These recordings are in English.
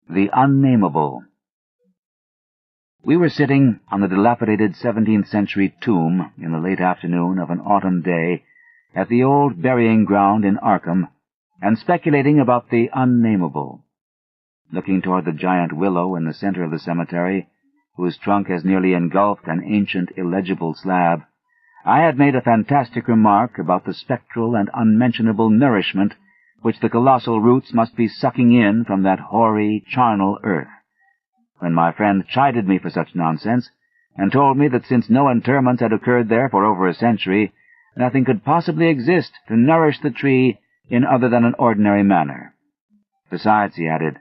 The Unnamable. We were sitting on the dilapidated 17th century tomb in the late afternoon of an autumn day at the old burying ground in Arkham, and speculating about the Unnamable. Looking toward the giant willow in the center of the cemetery, whose trunk has nearly engulfed an ancient illegible slab, I had made a fantastic remark about the spectral and unmentionable nourishment which the colossal roots must be sucking in from that hoary, charnel earth, when my friend chided me for such nonsense, and told me that since no interments had occurred there for over a century, nothing could possibly exist to nourish the tree in other than an ordinary manner. Besides, he added,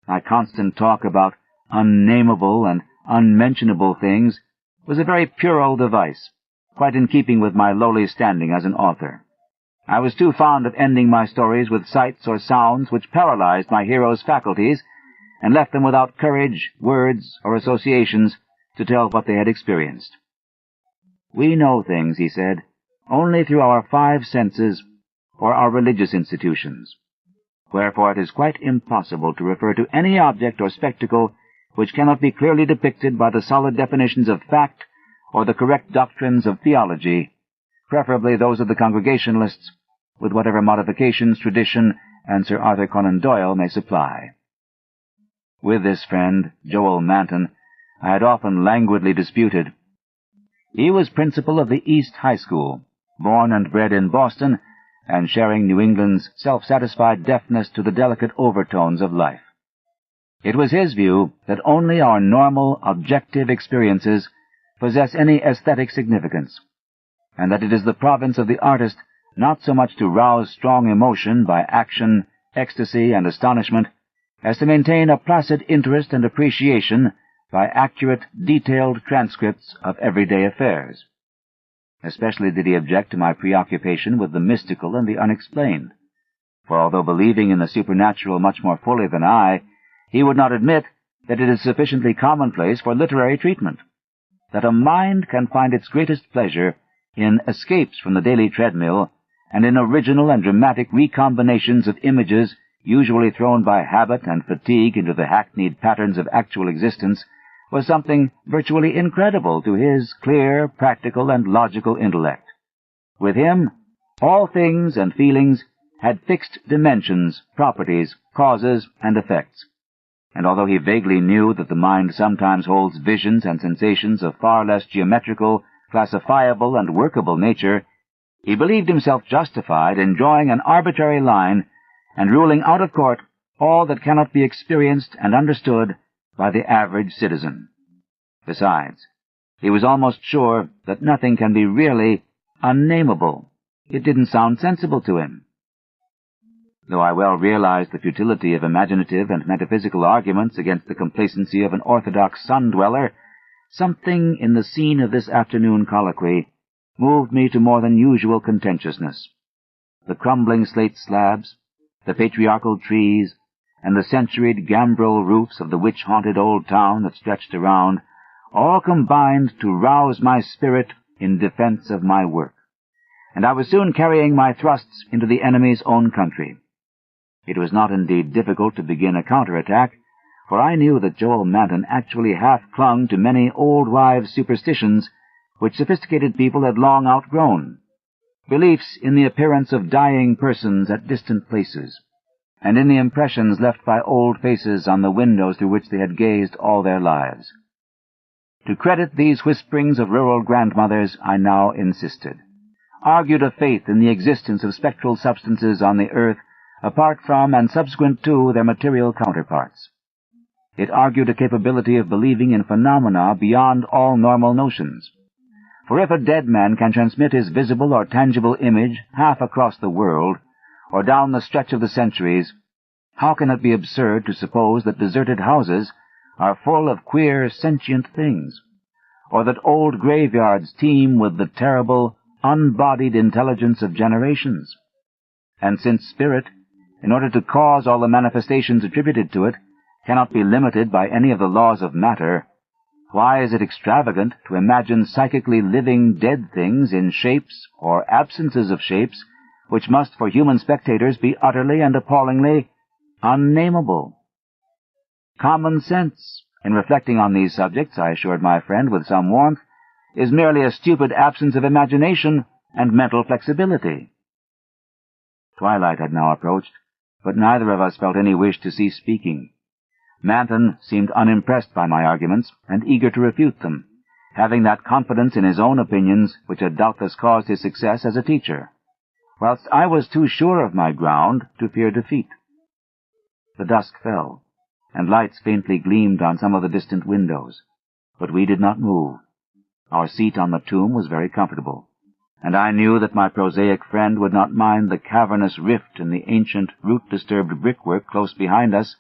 my constant talk about unnamable and unmentionable things was a very puerile device, quite in keeping with my lowly standing as an author. I was too fond of ending my stories with sights or sounds which paralyzed my heroes' faculties and left them without courage, words, or associations to tell what they had experienced. We know things, he said, only through our five senses or our religious institutions. Wherefore it is quite impossible to refer to any object or spectacle which cannot be clearly depicted by the solid definitions of fact or the correct doctrines of theology, preferably those of the Congregationalists, with whatever modifications tradition and Sir Arthur Conan Doyle may supply. With this friend, Joel Manton, I had often languidly disputed. He was principal of the East High School, born and bred in Boston, and sharing New England's self-satisfied deafness to the delicate overtones of life. It was his view that only our normal, objective experiences possess any aesthetic significance, and that it is the province of the artist not so much to rouse strong emotion by action, ecstasy, and astonishment, as to maintain a placid interest and appreciation by accurate, detailed transcripts of everyday affairs. Especially did he object to my preoccupation with the mystical and the unexplained, for although believing in the supernatural much more fully than I, he would not admit that it is sufficiently commonplace for literary treatment, that a mind can find its greatest pleasure in escapes from the daily treadmill and in original and dramatic recombinations of images usually thrown by habit and fatigue into the hackneyed patterns of actual existence, was something virtually incredible to his clear, practical, and logical intellect. With him, all things and feelings had fixed dimensions, properties, causes, and effects, and although he vaguely knew that the mind sometimes holds visions and sensations of far less geometrical, classifiable, and workable nature, he believed himself justified in drawing an arbitrary line and ruling out of court all that cannot be experienced and understood by the average citizen. Besides, he was almost sure that nothing can be really unnamable. It didn't sound sensible to him. Though I well realized the futility of imaginative and metaphysical arguments against the complacency of an orthodox sun-dweller, something in the scene of this afternoon colloquy moved me to more than usual contentiousness. The crumbling slate slabs, the patriarchal trees, and the centuried gambrel roofs of the witch-haunted old town that stretched around, all combined to rouse my spirit in defense of my work, and I was soon carrying my thrusts into the enemy's own country. It was not indeed difficult to begin a counterattack, for I knew that Joel Manton actually half clung to many old wives' superstitions which sophisticated people had long outgrown, beliefs in the appearance of dying persons at distant places, and in the impressions left by old faces on the windows through which they had gazed all their lives. To credit these whisperings of rural grandmothers, I now insisted, argued a faith in the existence of spectral substances on the earth apart from and subsequent to their material counterparts. It argued a capability of believing in phenomena beyond all normal notions. For if a dead man can transmit his visible or tangible image half across the world, or down the stretch of the centuries, how can it be absurd to suppose that deserted houses are full of queer, sentient things, or that old graveyards teem with the terrible, unbodied intelligence of generations? And since spirit, in order to cause all the manifestations attributed to it, cannot be limited by any of the laws of matter, why is it extravagant to imagine psychically living dead things in shapes or absences of shapes which must for human spectators be utterly and appallingly unnamable? Common sense, in reflecting on these subjects, I assured my friend with some warmth, is merely a stupid absence of imagination and mental flexibility. Twilight had now approached, but neither of us felt any wish to cease speaking. Manton seemed unimpressed by my arguments and eager to refute them, having that confidence in his own opinions which had doubtless caused his success as a teacher, whilst I was too sure of my ground to fear defeat. The dusk fell, and lights faintly gleamed on some of the distant windows, but we did not move. Our seat on the tomb was very comfortable, and I knew that my prosaic friend would not mind the cavernous rift in the ancient, root-disturbed brickwork close behind us,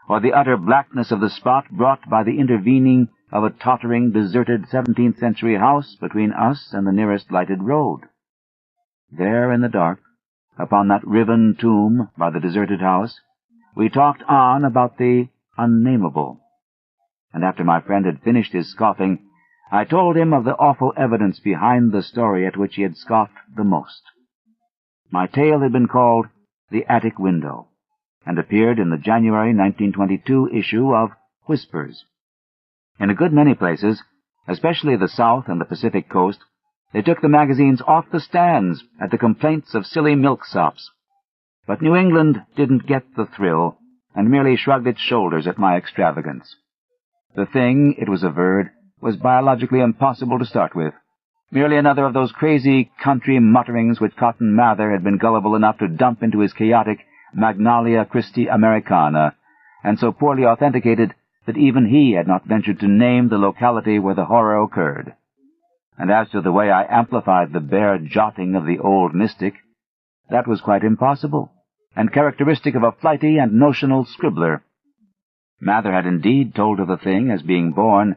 or the utter blackness of the spot brought by the intervening of a tottering, deserted 17th-century house between us and the nearest lighted road. There in the dark, upon that riven tomb by the deserted house, we talked on about the Unnamable, and after my friend had finished his scoffing, I told him of the awful evidence behind the story at which he had scoffed the most. My tale had been called The Attic Window, and appeared in the January 1922 issue of Whispers. In a good many places, especially the South and the Pacific Coast, they took the magazines off the stands at the complaints of silly milksops. But New England didn't get the thrill, and merely shrugged its shoulders at my extravagance. The thing, it was averred, was biologically impossible to start with, merely another of those crazy country mutterings which Cotton Mather had been gullible enough to dump into his chaotic Magnalia Christi Americana, and so poorly authenticated that even he had not ventured to name the locality where the horror occurred. And as to the way I amplified the bare jotting of the old mystic, that was quite impossible, and characteristic of a flighty and notional scribbler. Mather had indeed told of the thing as being born,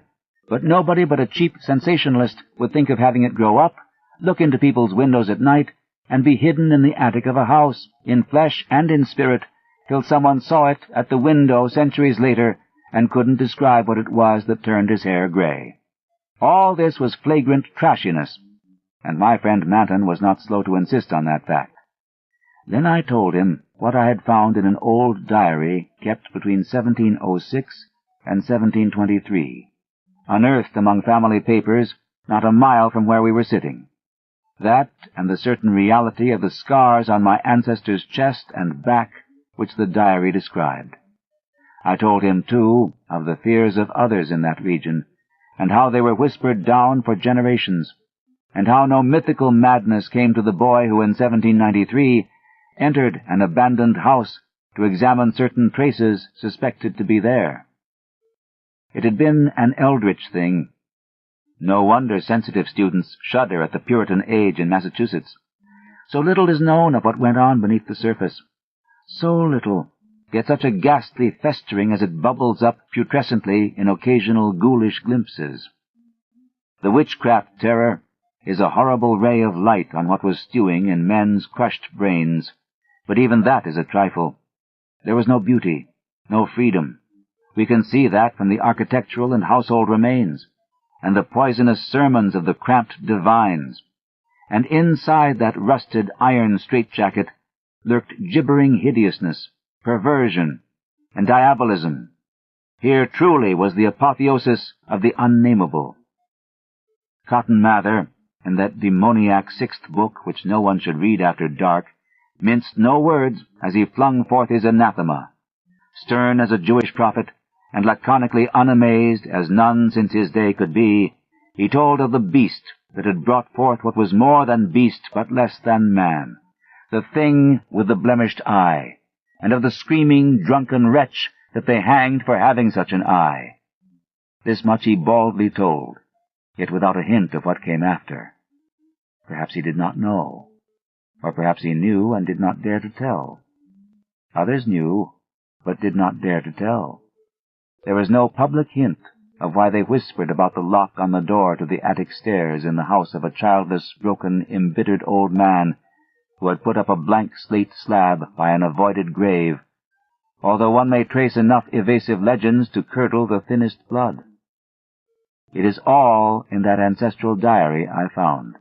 but nobody but a cheap sensationalist would think of having it grow up, look into people's windows at night, and be hidden in the attic of a house, in flesh and in spirit, till someone saw it at the window centuries later and couldn't describe what it was that turned his hair gray. All this was flagrant trashiness, and my friend Manton was not slow to insist on that fact. Then I told him what I had found in an old diary kept between 1706 and 1723, unearthed among family papers not a mile from where we were sitting. That, and the certain reality of the scars on my ancestor's chest and back which the diary described. I told him, too, of the fears of others in that region, and how they were whispered down for generations, and how no mythical madness came to the boy who in 1793 entered an abandoned house to examine certain traces suspected to be there. It had been an eldritch thing. No wonder sensitive students shudder at the Puritan age in Massachusetts. So little is known of what went on beneath the surface. So little, yet such a ghastly festering as it bubbles up putrescently in occasional ghoulish glimpses. The witchcraft terror is a horrible ray of light on what was stewing in men's crushed brains, but even that is a trifle. There was no beauty, no freedom. We can see that from the architectural and household remains, and the poisonous sermons of the cramped divines. And inside that rusted iron straitjacket lurked gibbering hideousness, perversion, and diabolism. Here truly was the apotheosis of the Unnamable. Cotton Mather, in that demoniac sixth book which no one should read after dark, minced no words as he flung forth his anathema. Stern as a Jewish prophet, and laconically unamazed as none since his day could be, he told of the beast that had brought forth what was more than beast but less than man, the thing with the blemished eye, and of the screaming, drunken wretch that they hanged for having such an eye. This much he baldly told, yet without a hint of what came after. Perhaps he did not know, or perhaps he knew and did not dare to tell. Others knew, but did not dare to tell. There was no public hint of why they whispered about the lock on the door to the attic stairs in the house of a childless, broken, embittered old man who had put up a blank slate slab by an avoided grave, although one may trace enough evasive legends to curdle the thinnest blood. It is all in that ancestral diary I found.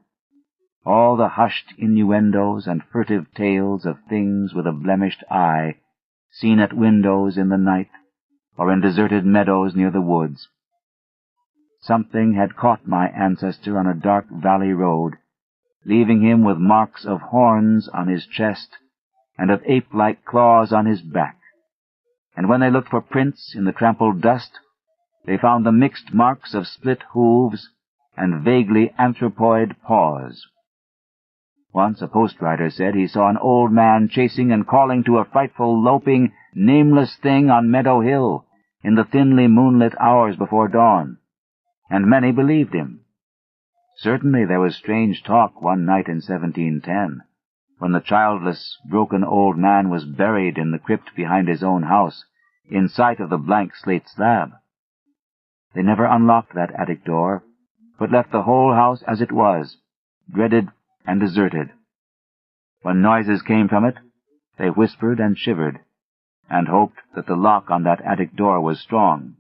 All the hushed innuendos and furtive tales of things with a blemished eye, seen at windows in the night, or in deserted meadows near the woods. Something had caught my ancestor on a dark valley road, leaving him with marks of horns on his chest and of ape-like claws on his back. And when they looked for prints in the trampled dust, they found the mixed marks of split hooves and vaguely anthropoid paws. Once a post-rider said he saw an old man chasing and calling to a frightful, loping, nameless thing on Meadow Hill in the thinly moonlit hours before dawn, and many believed him. Certainly there was strange talk one night in 1710, when the childless, broken old man was buried in the crypt behind his own house, in sight of the blank slate slab. They never unlocked that attic door, but left the whole house as it was, dreaded and deserted. When noises came from it, they whispered and shivered, and hoped that the lock on that attic door was strong.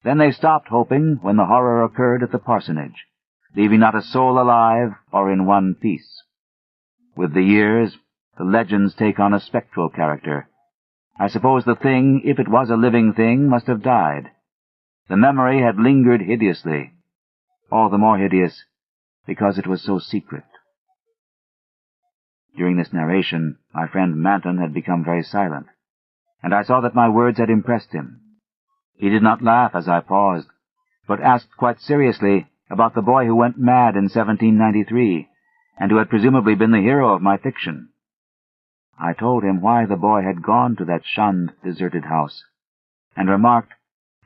Then they stopped hoping when the horror occurred at the parsonage, leaving not a soul alive or in one piece. With the years, the legends take on a spectral character. I suppose the thing, if it was a living thing, must have died. The memory had lingered hideously, all the more hideous because it was so secret. During this narration, my friend Manton had become very silent, and I saw that my words had impressed him. He did not laugh as I paused, but asked quite seriously about the boy who went mad in 1793, and who had presumably been the hero of my fiction. I told him why the boy had gone to that shunned, deserted house, and remarked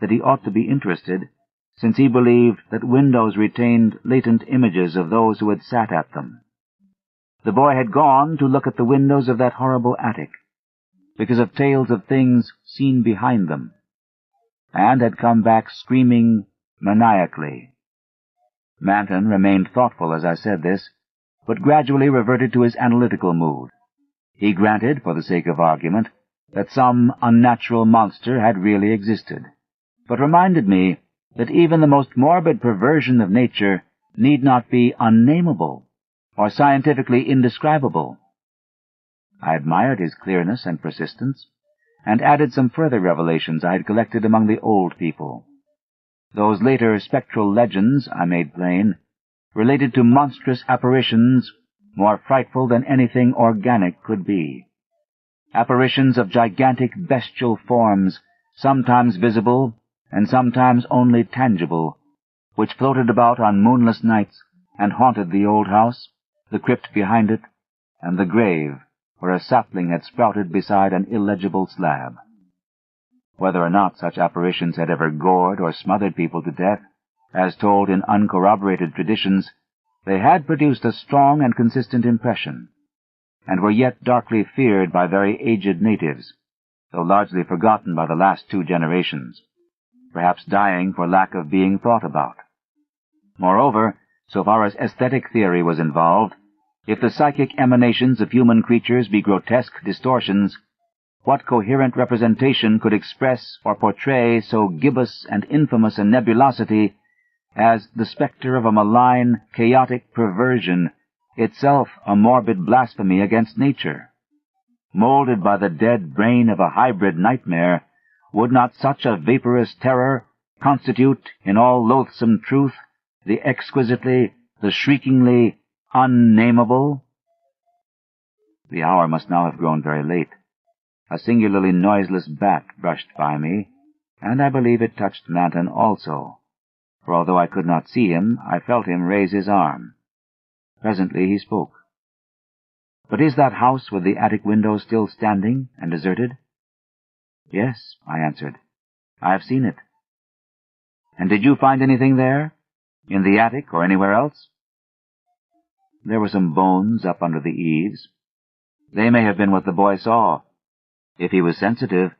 that he ought to be interested, since he believed that windows retained latent images of those who had sat at them. The boy had gone to look at the windows of that horrible attic, because of tales of things seen behind them, and had come back screaming maniacally. Manton remained thoughtful as I said this, but gradually reverted to his analytical mood. He granted, for the sake of argument, that some unnatural monster had really existed, but reminded me that even the most morbid perversion of nature need not be unnameable or scientifically indescribable. I admired his clearness and persistence, and added some further revelations I had collected among the old people. Those later spectral legends, I made plain, related to monstrous apparitions more frightful than anything organic could be. Apparitions of gigantic bestial forms, sometimes visible and sometimes only tangible, which floated about on moonless nights and haunted the old house, the crypt behind it, and the grave where a sapling had sprouted beside an illegible slab. Whether or not such apparitions had ever gored or smothered people to death, as told in uncorroborated traditions, they had produced a strong and consistent impression, and were yet darkly feared by very aged natives, though largely forgotten by the last 2 generations, perhaps dying for lack of being thought about. Moreover, so far as aesthetic theory was involved, if the psychic emanations of human creatures be grotesque distortions, what coherent representation could express or portray so gibbous and infamous a nebulosity as the spectre of a malign, chaotic perversion, itself a morbid blasphemy against nature? Molded by the dead brain of a hybrid nightmare, would not such a vaporous terror constitute, in all loathsome truth, the exquisitely, the shriekingly unnamable? The hour must now have grown very late. A singularly noiseless bat brushed by me, and I believe it touched Manton also, for although I could not see him, I felt him raise his arm. Presently he spoke. "But is that house with the attic window still standing and deserted?" "Yes," I answered. "I have seen it." "And did you find anything there? In the attic or anywhere else?" "There were some bones up under the eaves. They may have been what the boy saw. If he was sensitive,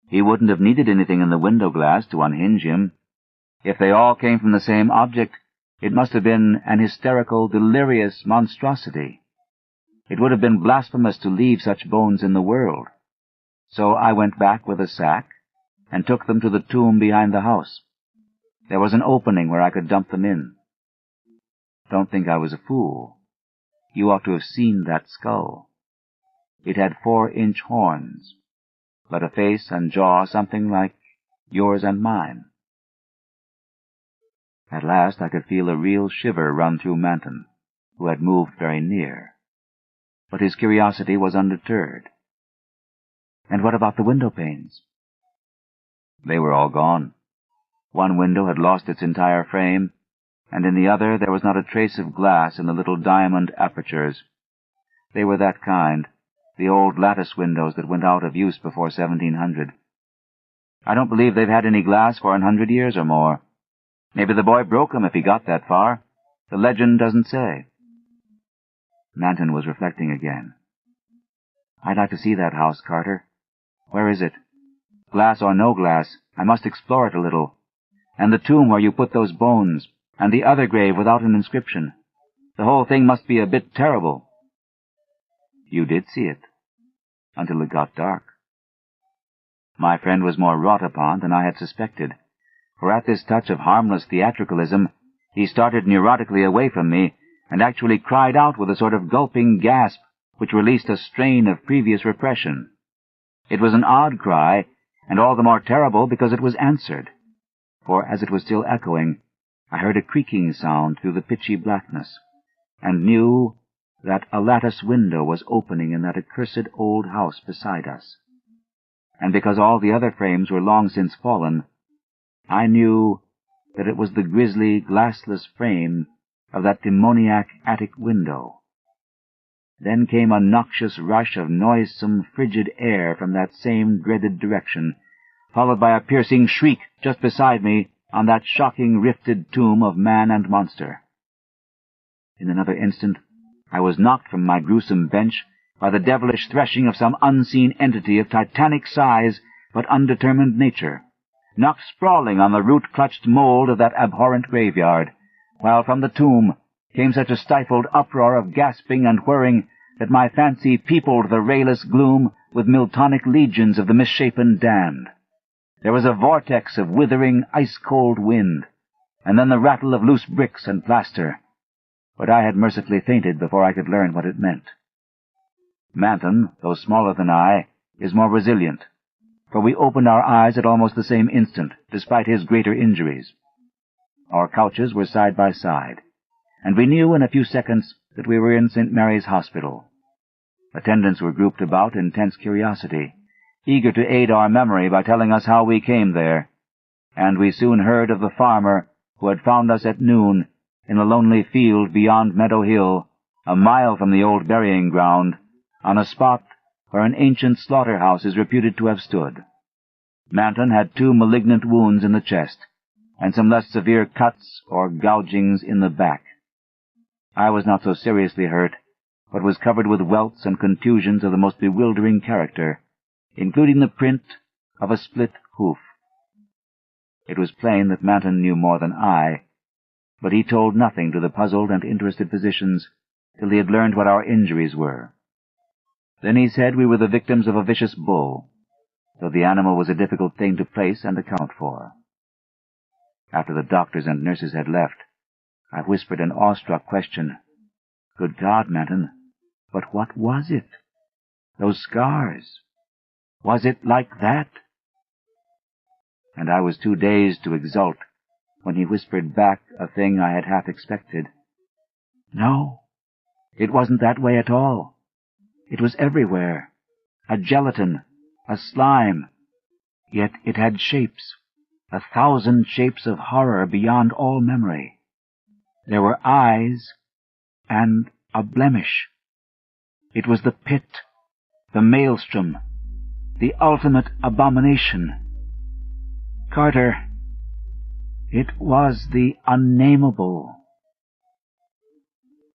he wouldn't have needed anything in the window glass to unhinge him. If they all came from the same object, it must have been an hysterical, delirious monstrosity. It would have been blasphemous to leave such bones in the world. So I went back with a sack and took them to the tomb behind the house. There was an opening where I could dump them in. Don't think I was a fool. You ought to have seen that skull. It had 4-inch horns, but a face and jaw something like yours and mine. At last I could feel a real shiver run through Manton, who had moved very near. But his curiosity was undeterred. And what about the window panes? They were all gone. One window had lost its entire frame, and in the other there was not a trace of glass in the little diamond apertures. They were that kind, the old lattice windows that went out of use before 1700. I don't believe they've had any glass for 100 years or more. Maybe the boy broke 'em if he got that far. The legend doesn't say. Manton was reflecting again. I'd like to see that house, Carter. Where is it? Glass or no glass, I must explore it a little. And the tomb where you put those bones, and the other grave without an inscription. The whole thing must be a bit terrible. You did see it, until it got dark. My friend was more wrought upon than I had suspected, for at this touch of harmless theatricalism he started neurotically away from me and actually cried out with a sort of gulping gasp which released a strain of previous repression. It was an odd cry, and all the more terrible because it was answered, for as it was still echoing, I heard a creaking sound through the pitchy blackness, and knew that a lattice window was opening in that accursed old house beside us. And because all the other frames were long since fallen, I knew that it was the grisly, glassless frame of that demoniac attic window. Then came a noxious rush of noisome, frigid air from that same dreaded direction, followed by a piercing shriek just beside me on that shocking rifted tomb of man and monster. In another instant I was knocked from my gruesome bench by the devilish threshing of some unseen entity of titanic size but undetermined nature, knocked sprawling on the root-clutched mold of that abhorrent graveyard, while from the tomb came such a stifled uproar of gasping and whirring that my fancy peopled the rayless gloom with Miltonic legions of the misshapen damned. There was a vortex of withering, ice-cold wind, and then the rattle of loose bricks and plaster, but I had mercifully fainted before I could learn what it meant. Manton, though smaller than I, is more resilient, for we opened our eyes at almost the same instant, despite his greater injuries. Our couches were side by side, and we knew in a few seconds that we were in St. Mary's Hospital. Attendants were grouped about in tense curiosity, eager to aid our memory by telling us how we came there, and we soon heard of the farmer who had found us at noon in a lonely field beyond Meadow Hill, a mile from the old burying ground, on a spot where an ancient slaughter-house is reputed to have stood. Manton had 2 malignant wounds in the chest, and some less severe cuts or gougings in the back. I was not so seriously hurt, but was covered with welts and contusions of the most bewildering character, including the print of a split hoof. It was plain that Manton knew more than I, but he told nothing to the puzzled and interested physicians till he had learned what our injuries were. Then he said we were the victims of a vicious bull, though the animal was a difficult thing to place and account for. After the doctors and nurses had left, I whispered an awestruck question. Good God, Manton, but what was it? Those scars? Was it like that? And I was too dazed to exult when he whispered back a thing I had half expected. No, it wasn't that way at all. It was everywhere, a gelatin, a slime, yet it had shapes, 1,000 shapes of horror beyond all memory. There were eyes and a blemish. It was the pit, the maelstrom, the ultimate abomination. Carter, it was the Unnamable.